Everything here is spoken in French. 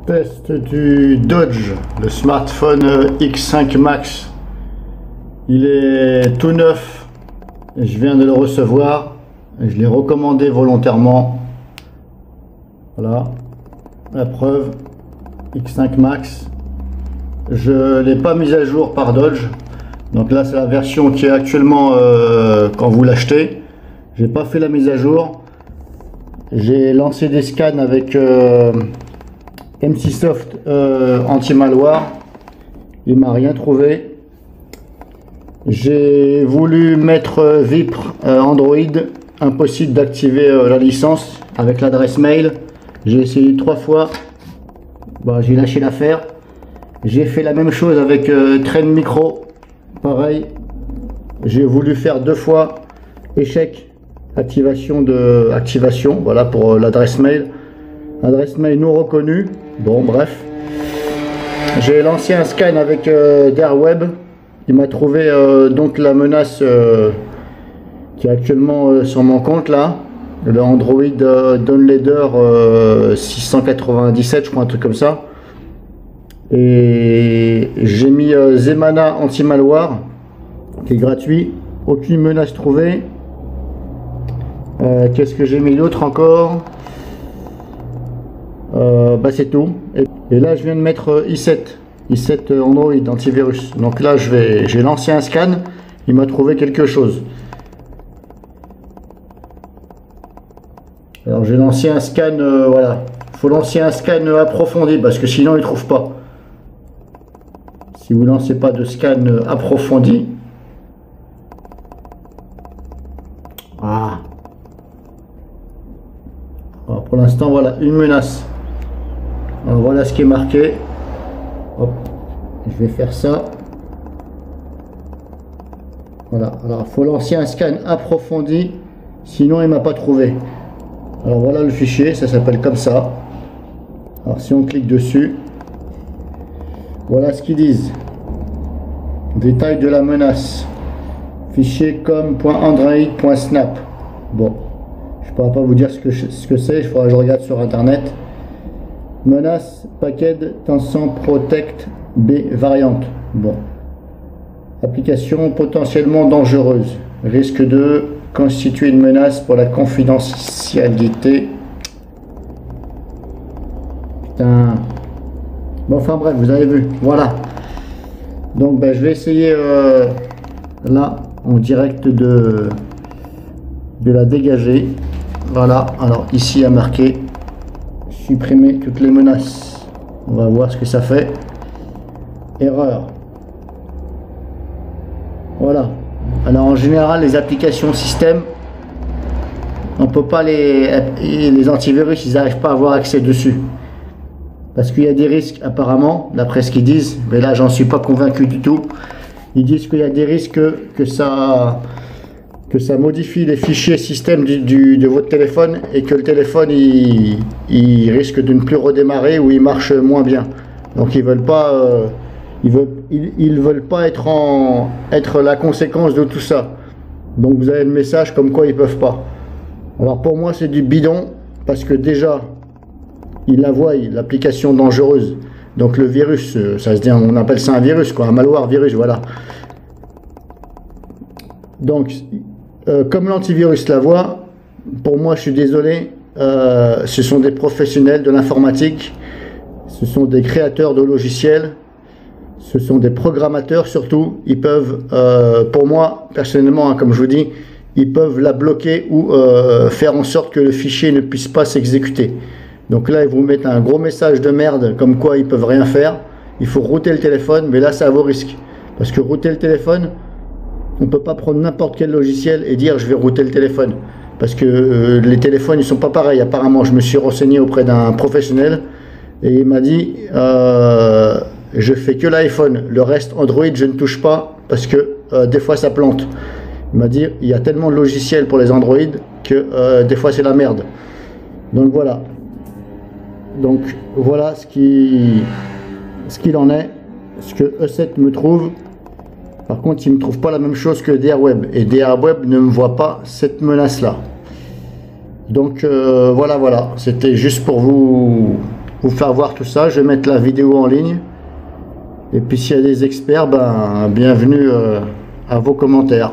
Test du Dodge, le smartphone X5 Max. Il est tout neuf. Je viens de le recevoir. Je l'ai recommandé volontairement. Voilà, la preuve. X5 Max. Je ne l'ai pas mis à jour par Dodge. Donc là, c'est la version qui est actuellement quand vous l'achetez. J'ai pas fait la mise à jour. J'ai lancé des scans avec MC-Soft anti-malware. Il m'a rien trouvé. J'ai voulu mettre Vipre Android. Impossible d'activer la licence avec l'adresse mail. J'ai essayé 3 fois. Bah, j'ai lâché l'affaire. J'ai fait la même chose avec Train Micro. Pareil. J'ai voulu faire 2 fois. Échec. Activation. Voilà pour l'adresse mail. Adresse mail non reconnue. Bon, bref. J'ai lancé un scan avec Darweb. Il m'a trouvé donc la menace qui est actuellement sur mon compte là. Le Android Downloader 697, je crois, un truc comme ça. Et j'ai mis Zemana anti-malware qui est gratuit. Aucune menace trouvée. Qu'est-ce que j'ai mis d'autre encore? Bah c'est tout. Et là je viens de mettre i7 Android antivirus. Donc là j'ai lancé un scan, il m'a trouvé quelque chose. Alors j'ai lancé un scan, voilà. Il faut lancer un scan approfondi parce que sinon il ne trouve pas. Si vous lancez pas de scan approfondi. Ah. Alors pour l'instant voilà une menace. Alors voilà ce qui est marqué. Hop, je vais faire ça. Voilà, alors il faut lancer un scan approfondi, sinon il m'a pas trouvé. Alors voilà le fichier, ça s'appelle comme ça. Alors si on clique dessus, voilà ce qu'ils disent. Détail de la menace. Fichier com.android.snap. Bon, je ne pourrais pas vous dire ce que c'est, il faudra que je regarde sur internet. Menace paquet Tensan Protect B variante. Bon. Application potentiellement dangereuse. Risque de constituer une menace pour la confidentialité. Putain. Bon, enfin bref, vous avez vu. Voilà. Donc ben, je vais essayer là en direct de la dégager. Voilà. Alors ici il y a marqué supprimer toutes les menaces. On va voir ce que ça fait. Erreur. Voilà. Alors en général les applications système, on peut pas les antivirus, ils n'arrivent pas à avoir accès dessus. Parce qu'il y a des risques apparemment, d'après ce qu'ils disent, mais là j'en suis pas convaincu du tout. Ils disent qu'il y a des risques que ça modifie les fichiers système de votre téléphone et que le téléphone il risque de ne plus redémarrer ou il marche moins bien. Donc ils veulent pas ils veulent pas être la conséquence de tout ça. Donc vous avez le message comme quoi ils peuvent pas. Alors pour moi c'est du bidon parce que déjà ils la voient, l'application dangereuse. Donc le virus, ça se dit, on appelle ça un virus quoi, un malware virus, voilà. Donc comme l'antivirus la voit, pour moi je suis désolé, ce sont des professionnels de l'informatique, ce sont des créateurs de logiciels, ce sont des programmateurs surtout, ils peuvent, pour moi personnellement, hein, comme je vous dis, ils peuvent la bloquer ou faire en sorte que le fichier ne puisse pas s'exécuter. Donc là ils vous mettent un gros message de merde comme quoi ils peuvent rien faire, il faut router le téléphone, mais là c'est à vos risques, parce que router le téléphone, on ne peut pas prendre n'importe quel logiciel et dire je vais router le téléphone. Parce que les téléphones ils sont pas pareils. Apparemment je me suis renseigné auprès d'un professionnel et il m'a dit je fais que l'iPhone. Le reste Android je ne touche pas parce que des fois ça plante. Il m'a dit il y a tellement de logiciels pour les Android que des fois c'est la merde. Donc voilà. Donc voilà ce qu'il en est. Ce que E7 me trouve. Par contre, il ne me trouve pas la même chose que Darweb. Et Darweb ne me voit pas cette menace-là. Donc voilà. C'était juste pour vous vous faire voir tout ça. Je vais mettre la vidéo en ligne. Et puis s'il y a des experts, ben, bienvenue à vos commentaires.